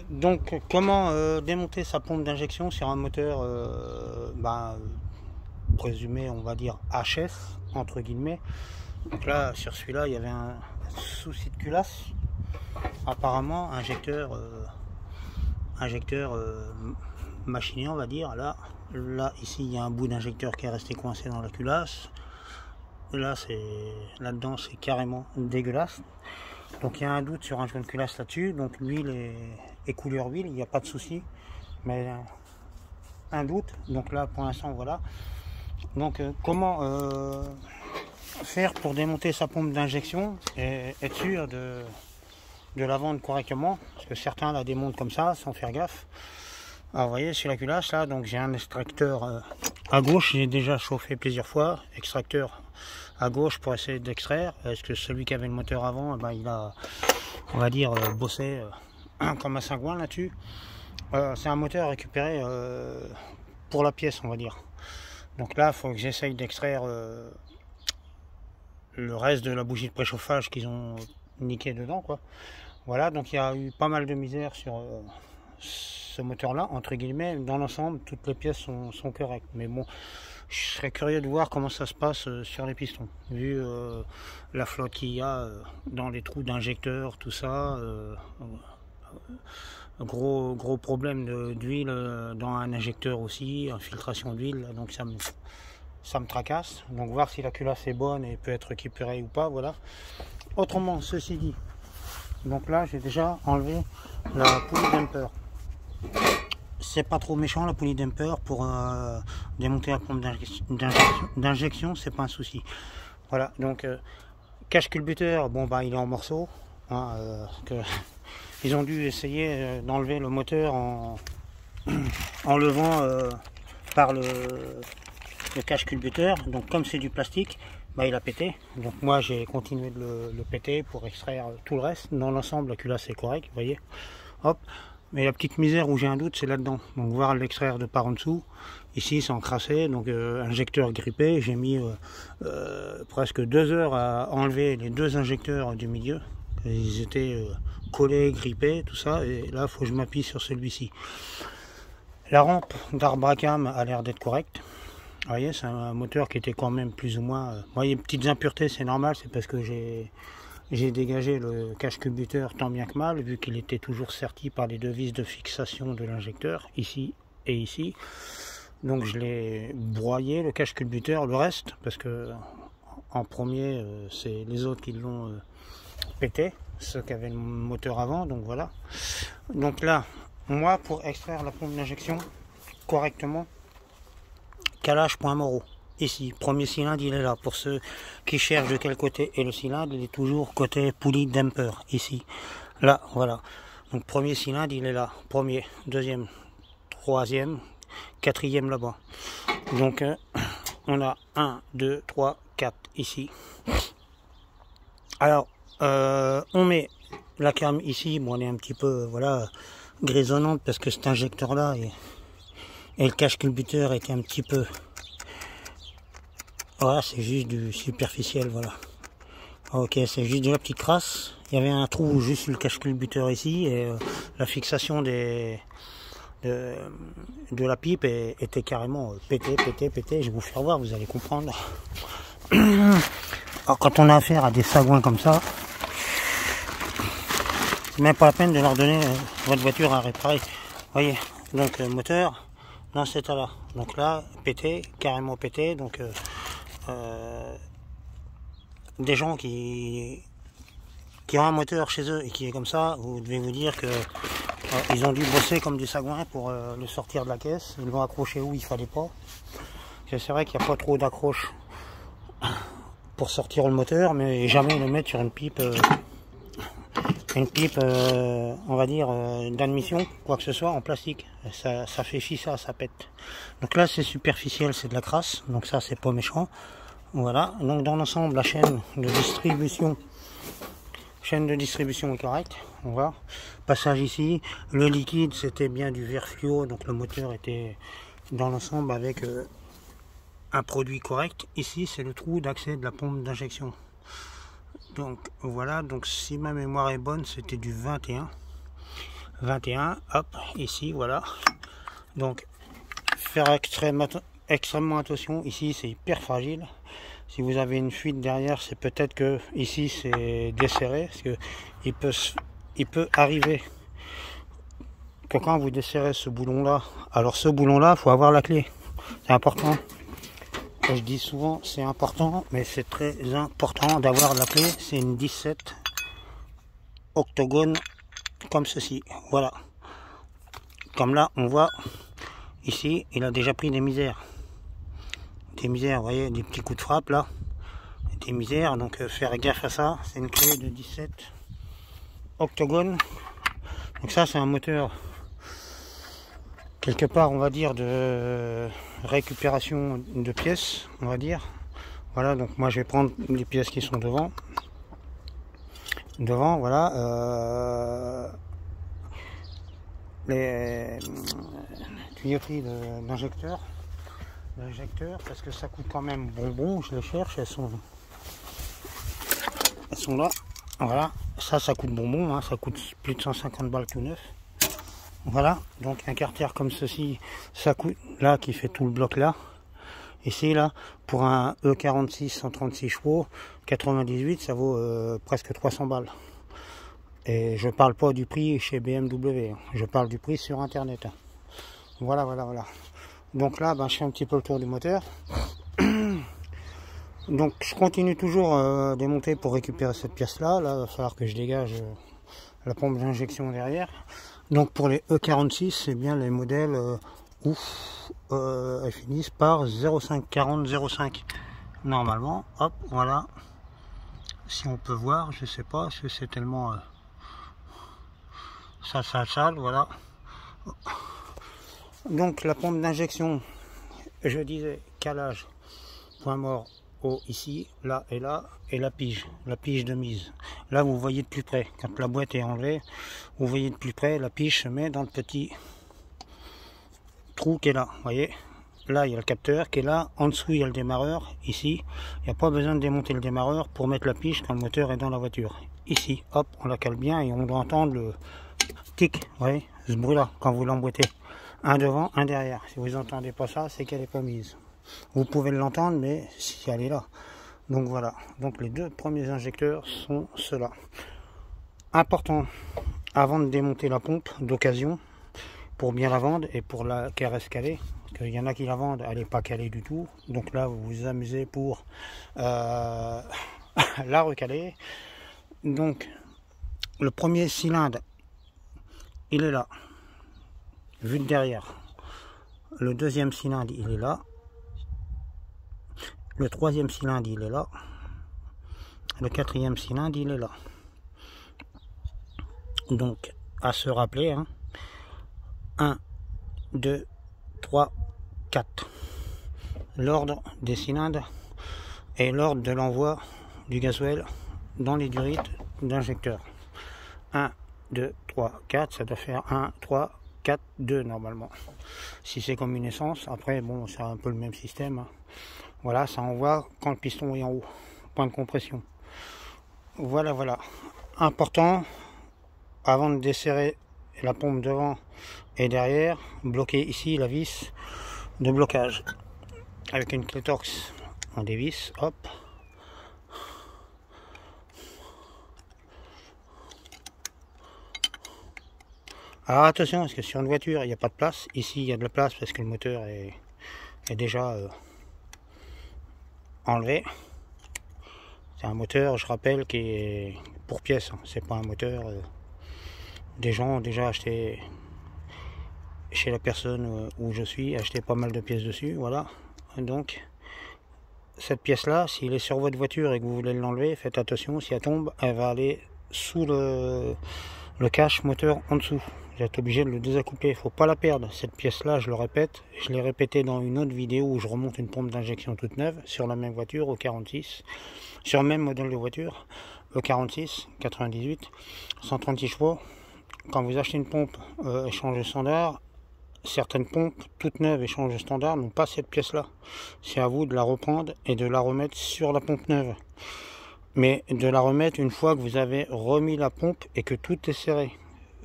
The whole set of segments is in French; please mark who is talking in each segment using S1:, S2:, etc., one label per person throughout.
S1: Donc comment démonter sa pompe d'injection sur un moteur présumé, on va dire HS entre guillemets. Donc là sur celui-là il y avait un souci de culasse, apparemment injecteur machiné, on va dire. Là ici il y a un bout d'injecteur qui est resté coincé dans la culasse. Là-dedans c'est carrément dégueulasse. Donc il y a un doute sur un joint de culasse là-dessus. Donc l'huile est couleur huile, il n'y a pas de souci, mais un doute. Donc là pour l'instant voilà. Donc comment faire pour démonter sa pompe d'injection et être sûr de la vendre correctement, parce que certains la démontent comme ça sans faire gaffe. Alors vous voyez sur la culasse là, donc j'ai un extracteur à gauche, j'ai déjà chauffé plusieurs fois, extracteur à gauche pour essayer d'extraire. Est-ce que celui qui avait le moteur avant, il a, on va dire, bossé comme un sagouin là-dessus. C'est un moteur récupéré pour la pièce, on va dire. Donc là il faut que j'essaye d'extraire le reste de la bougie de préchauffage qu'ils ont niqué dedans, quoi. Voilà, donc il y a eu pas mal de misère sur ce moteur là, entre guillemets. Dans l'ensemble toutes les pièces sont correctes, mais bon, je serais curieux de voir comment ça se passe sur les pistons, vu la flotte qu'il y a dans les trous d'injecteurs, tout ça. Gros problème d'huile dans un injecteur aussi, infiltration d'huile, donc ça me tracasse. Donc voir si la culasse est bonne et peut être récupérée ou pas, voilà. Autrement, ceci dit, donc là j'ai déjà enlevé la poulie damper. C'est pas trop méchant la poulie damper pour démonter la pompe d'injection, c'est pas un souci. Voilà, donc cache culbuteur, bon il est en morceaux, hein, ils ont dû essayer d'enlever le moteur en levant par le cache culbuteur. Donc comme c'est du plastique, il a pété. Donc moi j'ai continué de le péter pour extraire tout le reste. Dans l'ensemble la culasse est correcte, vous voyez. Hop. Mais la petite misère où j'ai un doute, c'est là-dedans. Donc voir l'extraire de par en dessous. Ici c'est encrassé, donc injecteur grippé. J'ai mis presque 2 heures à enlever les 2 injecteurs du milieu. Ils étaient collés, grippés, tout ça. Et là il faut que je m'appuie sur celui-ci. La rampe d'Arbracam a l'air d'être correcte. Vous voyez, c'est un moteur qui était quand même plus ou moins... Vous voyez, petites impuretés, c'est normal, c'est parce que j'ai dégagé le cache culbuteur tant bien que mal, vu qu'il était toujours serti par les 2 vis de fixation de l'injecteur, ici et ici. Donc je l'ai broyé, le cache culbuteur, le reste, parce que en premier, c'est les autres qui l'ont pété, ceux qui avaient le moteur avant, donc voilà. Donc là, moi, pour extraire la pompe d'injection correctement, calage point Moreau. Ici, premier cylindre, il est là. Pour ceux qui cherchent de quel côté est le cylindre, il est toujours côté poulie damper. Ici, là, voilà. Donc premier cylindre, il est là. Premier, deuxième, troisième, quatrième là-bas. Donc on a 1, 2, 3, 4 ici. Alors, on met la cam ici. Bon, elle est un petit peu, voilà, grisonnante parce que cet injecteur-là et le cache culbuteur était un petit peu... Voilà, c'est juste du superficiel, voilà. Ok, c'est juste de la petite crasse. Il y avait un trou juste sur le cache culbuteur ici et la fixation de la pipe était carrément pété. Je vais vous faire voir, vous allez comprendre. Alors quand on a affaire à des sagouins comme ça, c'est même pas la peine de leur donner votre voiture à réparer. Vous voyez, donc le moteur dans cet état-là. Donc là, pété, carrément pété. Donc des gens qui ont un moteur chez eux et qui est comme ça, vous devez vous dire que ils ont dû bosser comme du sagouin pour le sortir de la caisse. Ils l'ont accroché où il fallait pas. C'est vrai qu'il n'y a pas trop d'accroche pour sortir le moteur, mais jamais le mettre sur une pipe on va dire d'admission, quoi que ce soit, en plastique. Ça fait fissa, ça pète. Donc là c'est superficiel, c'est de la crasse, donc ça c'est pas méchant. Voilà, donc dans l'ensemble la chaîne de distribution est correcte. On voit, passage ici, le liquide c'était bien du verre fluo, donc le moteur était dans l'ensemble avec un produit correct. Ici c'est le trou d'accès de la pompe d'injection. Donc voilà, donc si ma mémoire est bonne, c'était du 21. 21, hop, ici, voilà. Donc, faire extrêmement attention, ici c'est hyper fragile. Si vous avez une fuite derrière, c'est peut-être que ici c'est desserré, parce que il peut arriver que quand vous desserrez ce boulon là, alors ce boulon là, il faut avoir la clé, c'est important. Et je dis souvent c'est important, mais c'est très important d'avoir la clé. C'est une 17 octogone comme ceci, voilà. Comme là on voit ici, il a déjà pris des misères, vous voyez, des petits coups de frappe là, des misères. Donc faire gaffe à ça. C'est une clé de 17 octogone. Donc ça c'est un moteur quelque part, on va dire, de récupération de pièces, on va dire. Voilà, donc moi je vais prendre les pièces qui sont devant, voilà, les tuyauteries d'injecteur, parce que ça coûte quand même bonbon. Je les cherche, elles sont là, voilà. Ça coûte bonbon, hein, ça coûte plus de 150 balles tout neuf. Voilà, donc un carter comme ceci, ça coûte, là, qui fait tout le bloc là. Ici, là, pour un E46 136 chevaux, 98, ça vaut presque 300 balles. Et je parle pas du prix chez BMW, hein. Je parle du prix sur Internet. Hein. Voilà. Donc là, ben, je fais un petit peu le tour du moteur. Donc je continue toujours à démonter pour récupérer cette pièce-là. Là, il va falloir que je dégage la pompe d'injection derrière. Donc pour les E46, c'est bien les modèles elles finissent par 054005. Normalement, hop, voilà. Si on peut voir, je sais pas, parce que c'est tellement sale, voilà. Donc la pompe d'injection, je disais calage, point mort, haut ici, là, et la pige de mise. Là vous voyez de plus près, quand la boîte est enlevée, vous voyez de plus près, la pige se met dans le petit trou qui est là, vous voyez. Là il y a le capteur qui est là, en dessous il y a le démarreur, ici, il n'y a pas besoin de démonter le démarreur pour mettre la pige quand le moteur est dans la voiture. Ici, hop, on la cale bien et on doit entendre le tic, vous voyez, ce bruit là, quand vous l'emboîtez. Un devant, un derrière. Si vous n'entendez pas ça, c'est qu'elle n'est pas mise. Vous pouvez l'entendre, mais si elle est là. Donc voilà. Donc les deux premiers injecteurs sont ceux-là. Important, avant de démonter la pompe d'occasion, pour bien la vendre et pour la qu'elle reste calée, parce qu'il y en a qui la vendent, elle n'est pas calée du tout. Donc là, vous vous amusez pour la recaler. Donc, le premier cylindre, il est là, vu de derrière. Le deuxième cylindre, il est là. Le troisième cylindre, il est là. Le quatrième cylindre, il est là. Donc, à se rappeler, hein, 1, 2, 3, 4. L'ordre des cylindres et l'ordre de l'envoi du gasoil dans les durites d'injecteur. 1, 2, 3, 4, ça doit faire 1, 3, 4, 2 normalement. Si c'est comme une essence, après, bon, c'est un peu le même système. Hein. Voilà, ça envoie quand le piston est en haut. Point de compression. Voilà. Important, avant de desserrer la pompe devant et derrière, bloquer ici la vis de blocage. Avec une clé Torx, on dévisse, hop. Alors attention, parce que sur une voiture, il n'y a pas de place. Ici, il y a de la place parce que le moteur est déjà enlevé. C'est un moteur, je rappelle, qui est pour pièces. Hein. C'est pas un moteur. Des gens ont déjà acheté chez la personne où je suis, acheté pas mal de pièces dessus. Voilà. Donc, cette pièce-là, s'il est sur votre voiture et que vous voulez l'enlever, faites attention. Si elle tombe, elle va aller sous le cache moteur en dessous. Vous êtes obligé de le désaccoupler, il ne faut pas la perdre. Cette pièce-là, je le répète, je l'ai répété dans une autre vidéo où je remonte une pompe d'injection toute neuve sur la même voiture, au 46, sur le même modèle de voiture, au 46, 98, 136 chevaux. Quand vous achetez une pompe échange standard, certaines pompes toutes neuves échange standard n'ont pas cette pièce-là. C'est à vous de la reprendre et de la remettre sur la pompe neuve. Mais de la remettre une fois que vous avez remis la pompe et que tout est serré.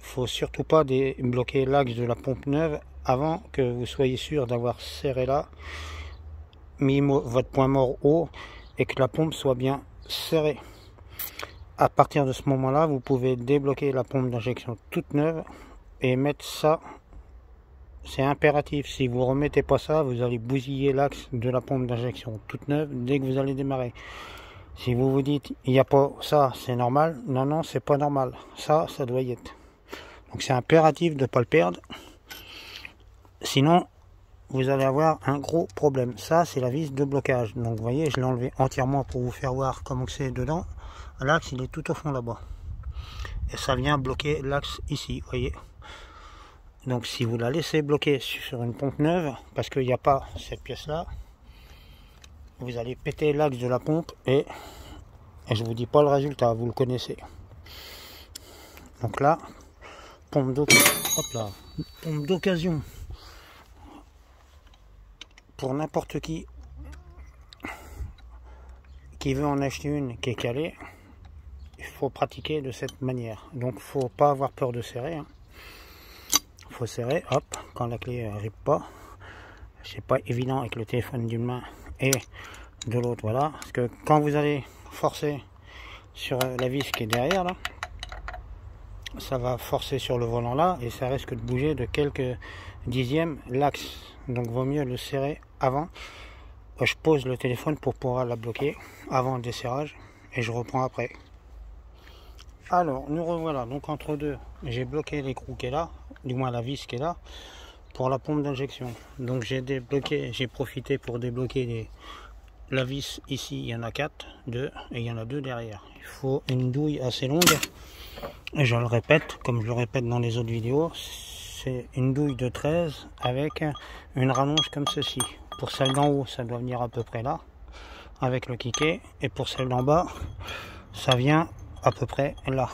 S1: faut surtout pas débloquer l'axe de la pompe neuve avant que vous soyez sûr d'avoir serré là, mis votre point mort haut et que la pompe soit bien serrée. À partir de ce moment là, vous pouvez débloquer la pompe d'injection toute neuve et mettre ça. C'est impératif. Si vous remettez pas ça, vous allez bousiller l'axe de la pompe d'injection toute neuve dès que vous allez démarrer. Si vous vous dites il n'y a pas ça, c'est normal. Non, non, c'est pas normal. Ça doit y être. Donc c'est impératif de ne pas le perdre. Sinon, vous allez avoir un gros problème. Ça, c'est la vis de blocage. Donc vous voyez, je l'ai enlevé entièrement pour vous faire voir comment c'est dedans. L'axe, il est tout au fond là-bas. Et ça vient bloquer l'axe ici, vous voyez. Donc si vous la laissez bloquer sur une pompe neuve, parce qu'il n'y a pas cette pièce-là, vous allez péter l'axe de la pompe et je vous dis pas le résultat, vous le connaissez. Donc là, pompe d'occasion pour n'importe qui veut en acheter une qui est calée. Il faut pratiquer de cette manière. Donc faut pas avoir peur de serrer. Faut serrer, hop, quand la clé n'arrive pas. C'est pas évident avec le téléphone d'une main et de l'autre, voilà. Parce que quand vous allez forcer sur la vis qui est derrière là, ça va forcer sur le volant là et ça risque de bouger de quelques dixièmes l'axe. Donc vaut mieux le serrer avant. Je pose le téléphone pour pouvoir la bloquer avant le desserrage et je reprends après. Alors nous revoilà, donc entre deux, j'ai bloqué l'écrou qui est là, du moins la vis qui est là, pour la pompe d'injection. Donc j'ai débloqué, j'ai profité pour débloquer la vis ici, il y en a 4, 2, et il y en a 2 derrière. Il faut une douille assez longue, et je le répète, comme je le répète dans les autres vidéos, c'est une douille de 13 avec une rallonge comme ceci. Pour celle d'en haut, ça doit venir à peu près là, avec le kické, et pour celle d'en bas, ça vient à peu près là,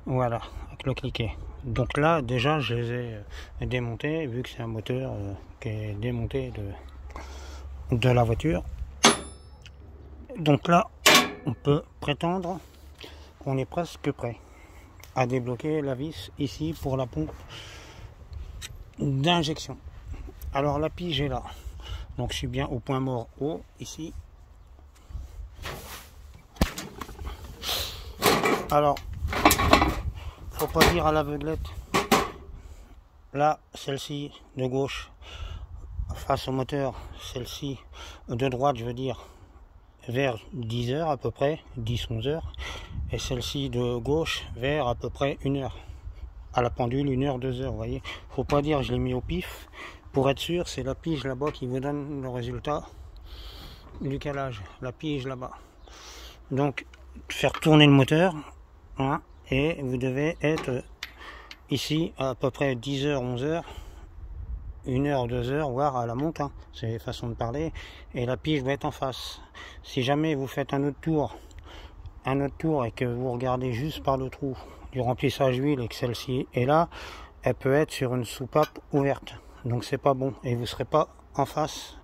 S1: voilà, avec le cliquet. Donc là déjà je les ai démontés, vu que c'est un moteur qui est démonté de la voiture. Donc là on peut prétendre qu'on est presque prêt à débloquer la vis ici pour la pompe d'injection. Alors la pige est là, donc je suis bien au point mort haut ici. Alors, faut pas dire à l'aveuglette. Là, celle-ci de gauche face au moteur, celle-ci de droite, je veux dire, vers 10 heures à peu près, 10-11 heures, et celle-ci de gauche vers à peu près 1 heure. À la pendule, 1 heure, 2 heures, vous voyez. Faut pas dire je l'ai mis au pif. Pour être sûr, c'est la pige là-bas qui vous donne le résultat du calage. La pige là-bas. Donc, faire tourner le moteur. Hein, et vous devez être ici à peu près 10 heures, 11 heures, 1 heure, 2 heures, voire à la monte, hein, c'est façon de parler, et la pige va être en face. Si jamais vous faites un autre tour et que vous regardez juste par le trou du remplissage d'huile et que celle-ci est là, elle peut être sur une soupape ouverte, donc c'est pas bon, et vous serez pas en face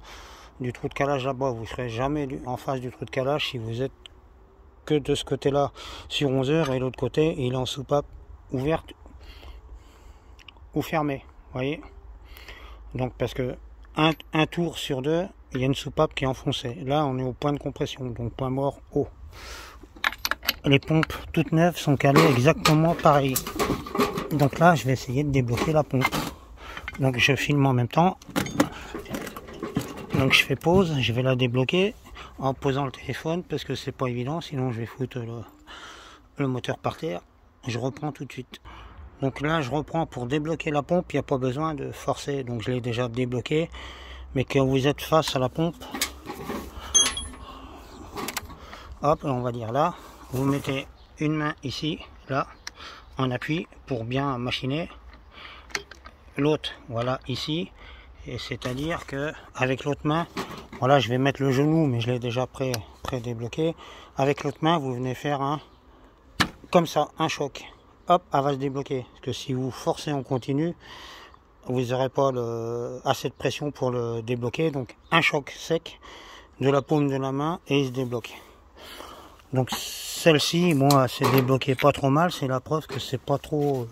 S1: du trou de calage là-bas, vous serez jamais en face du trou de calage si vous êtes que de ce côté là sur 11 heures et l'autre côté il est en soupape ouverte ou fermée, voyez. Donc parce que un tour sur 2 il y a une soupape qui est enfoncée. Là on est au point de compression, donc point mort haut. Les pompes toutes neuves sont calées exactement pareil. Donc là je vais essayer de débloquer la pompe, donc je filme en même temps, donc je fais pause, je vais la débloquer en posant le téléphone parce que c'est pas évident, sinon je vais foutre le moteur par terre. Je reprends tout de suite. Donc là je reprends pour débloquer la pompe, il n'y a pas besoin de forcer, donc je l'ai déjà débloqué, mais quand vous êtes face à la pompe, hop, on va dire là, vous mettez une main ici, là, en appui pour bien machiner, l'autre voilà ici, et c'est à dire que avec l'autre main, voilà, je vais mettre le genou, mais je l'ai déjà prêt débloqué. Avec l'autre main, vous venez faire un, comme ça, un choc. Hop, elle va se débloquer. Parce que si vous forcez en continu, vous n'aurez pas assez de pression pour le débloquer. Donc un choc sec de la paume de la main et il se débloque. Donc celle-ci, moi, c'est débloqué pas trop mal, c'est la preuve que c'est pas trop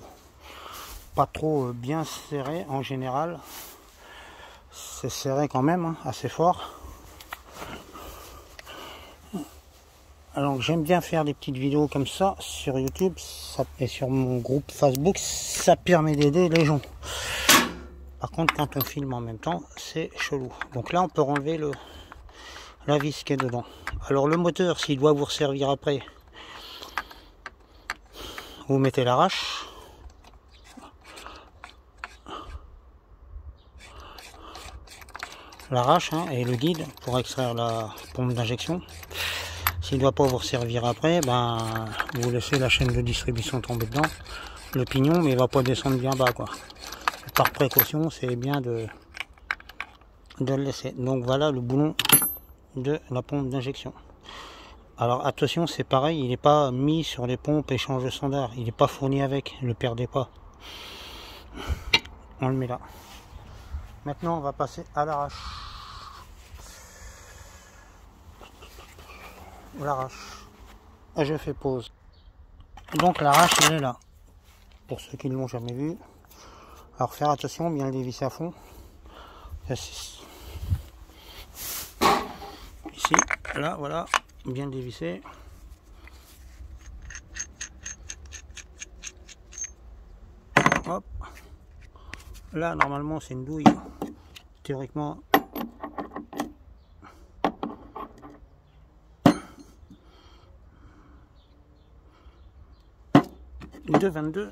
S1: bien serré en général. C'est serré quand même, hein, assez fort. Alors j'aime bien faire des petites vidéos comme ça sur YouTube et sur mon groupe Facebook, ça permet d'aider les gens. Par contre, quand on filme en même temps, c'est chelou. Donc là, on peut enlever la vis qui est dedans. Alors le moteur, s'il doit vous servir après, vous mettez l'arrache. L'arrache, hein, et le guide pour extraire la pompe d'injection. S'il ne doit pas vous servir après, ben vous laissez la chaîne de distribution tomber dedans, le pignon, mais il ne va pas descendre bien bas, quoi. Par précaution, c'est bien de le laisser. Donc voilà le boulon de la pompe d'injection. Alors attention, c'est pareil, il n'est pas mis sur les pompes échange standard, il n'est pas fourni avec, ne le perdez pas. On le met là. Maintenant on va passer à l'arrache. L'arrache. Je fais pause. Donc l'arrache, elle est là. Pour ceux qui ne l'ont jamais vu. Alors faire attention, bien le dévisser à fond. Ici, là, voilà, bien le dévisser. Hop. Là, normalement, c'est une douille. Théoriquement. De 22.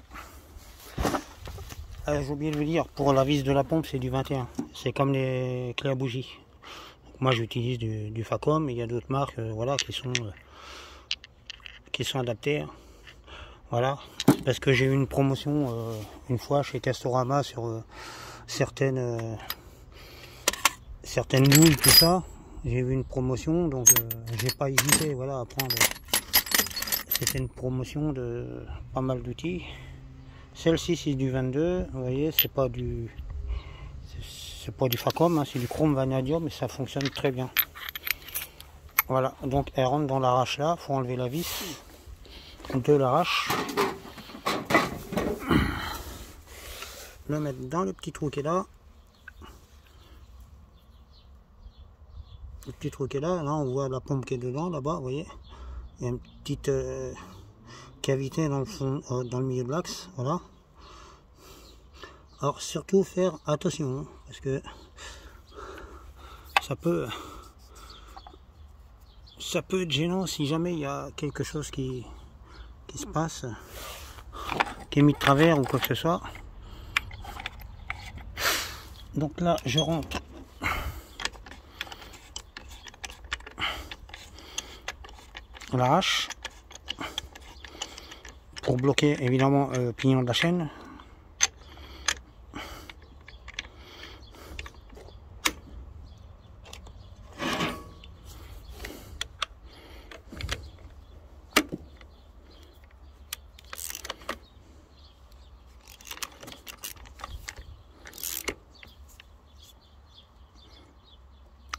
S1: J'ai oublié de vous dire, pour la vis de la pompe, c'est du 21. C'est comme les clés à bougie. Moi, j'utilise du Facom, mais il y a d'autres marques, voilà, qui sont adaptées. Voilà, parce que j'ai eu une promotion une fois chez Castorama sur certaines douilles, tout ça. J'ai eu une promotion, donc j'ai pas hésité, voilà, à prendre. C'était une promotion de pas mal d'outils. Celle-ci, c'est du 22, vous voyez, c'est pas du Facom, hein, c'est du chrome vanadium, mais ça fonctionne très bien. Voilà, donc elle rentre dans l'arrache là, faut enlever la vis de l'arrache, le mettre dans le petit trou qui est là. Le petit trou qui est là, là on voit la pompe qui est dedans, là-bas, vous voyez. Il y a une petite cavité dans le fond, dans le milieu de l'axe, voilà. Alors surtout faire attention, hein, parce que ça peut être gênant si jamais il y a quelque chose qui se passe, qui est mis de travers ou quoi que ce soit. Donc là je rentre l'arrache pour bloquer évidemment le pignon de la chaîne.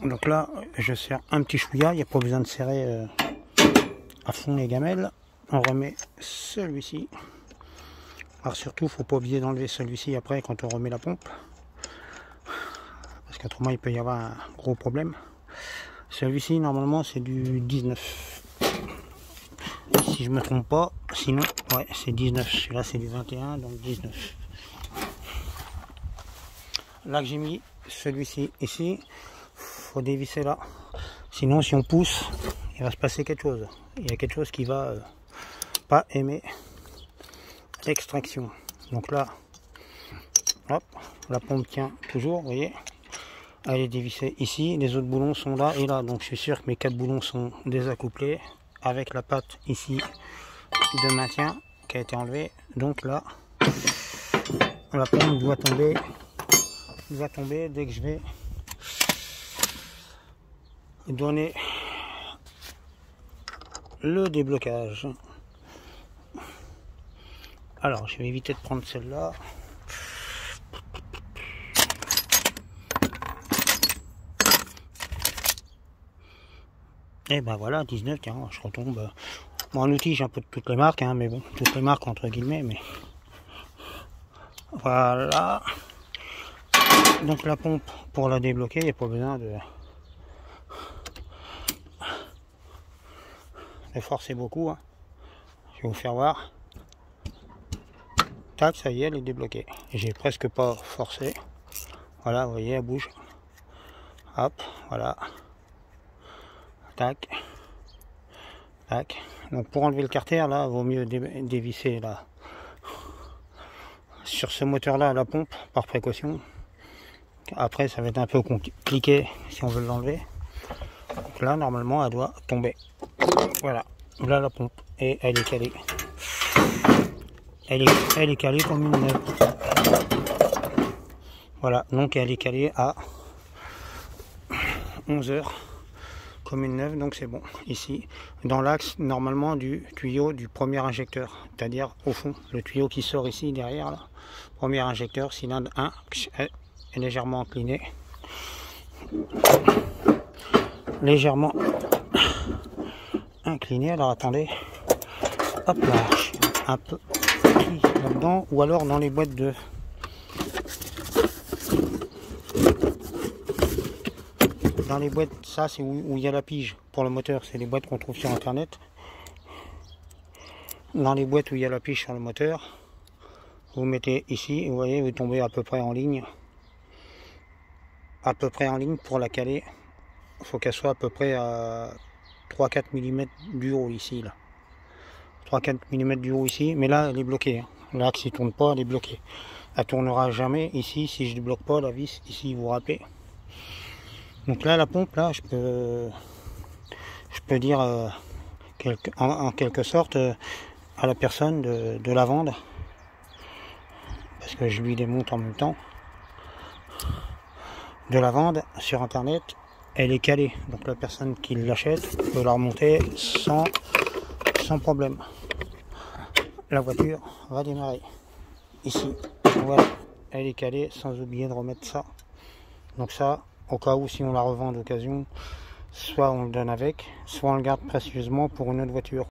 S1: Donc là, je serre un petit chouïa, il n'y a pas besoin de serrer à fond les gamelles. On remet celui-ci. Alors surtout, il ne faut pas oublier d'enlever celui-ci après quand on remet la pompe. Parce qu'autrement, il peut y avoir un gros problème. Celui-ci, normalement, c'est du 19. Si je me trompe pas, sinon, ouais, c'est 19. Celui-là, c'est du 21, donc 19. Là que j'ai mis celui-ci ici, faut dévisser là. Sinon, si on pousse, il va se passer quelque chose. Il y a quelque chose qui va pas aimer l'extraction. Donc là, hop, la pompe tient toujours, vous voyez. Elle est dévissée ici. Les autres boulons sont là et là. Donc je suis sûr que mes 4 boulons sont désaccouplés avec la patte ici de maintien qui a été enlevée. Donc là, la pompe doit tomber dès que je vais donner le déblocage. Alors je vais éviter de prendre celle-là. Et ben voilà, 19, tiens, je retombe. Bon, en outil, j'ai un peu de toutes les marques, hein, mais bon, toutes les marques entre guillemets, mais voilà. Donc la pompe, pour la débloquer, il n'y a pas besoin de forcer beaucoup, hein. Je vais vous faire voir. Tac, ça y est, elle est débloquée. J'ai presque pas forcé. Voilà, vous voyez, elle bouge. Hop, voilà. Tac. Tac. Donc pour enlever le carter, là, vaut mieux dévisser là. Sur ce moteur là, la pompe, par précaution. Après, ça va être un peu compliqué si on veut l'enlever. Donc là, normalement, elle doit tomber. Voilà. Là, la pompe. Et elle est calée. Elle est calée comme une neuve. Voilà. Donc elle est calée à 11 heures. Comme une neuve, donc c'est bon. Ici, dans l'axe normalement du tuyau du premier injecteur, c'est-à-dire au fond, le tuyau qui sort ici derrière, là. Premier injecteur, cylindre 1 est légèrement incliné. Légèrement incliné, alors attendez, hop là, un peu là-dedans, ou alors dans les boîtes de... Dans les boîtes, ça c'est où il y a la pige pour le moteur, c'est les boîtes qu'on trouve sur internet. Dans les boîtes où il y a la pige sur le moteur, vous mettez ici, et vous voyez, vous tombez à peu près en ligne. À peu près en ligne pour la caler. Il faut qu'elle soit à peu près à 3-4 mm du haut ici. 3-4 mm du haut ici, mais là elle est bloquée. L'axe il tourne pas, elle est bloquée. Elle tournera jamais ici si je ne débloque pas la vis, ici vous rappelez. Donc là la pompe, là je peux dire en quelque sorte à la personne de la vendre. Parce que je lui démonte en même temps. De la vendre sur internet, elle est calée. Donc la personne qui l'achète peut la remonter sans problème. La voiture va démarrer. Ici, voilà, elle est calée sans oublier de remettre ça. Donc ça, au cas où si on la revend d'occasion, soit on le donne avec, soit on le garde précieusement pour une autre voiture.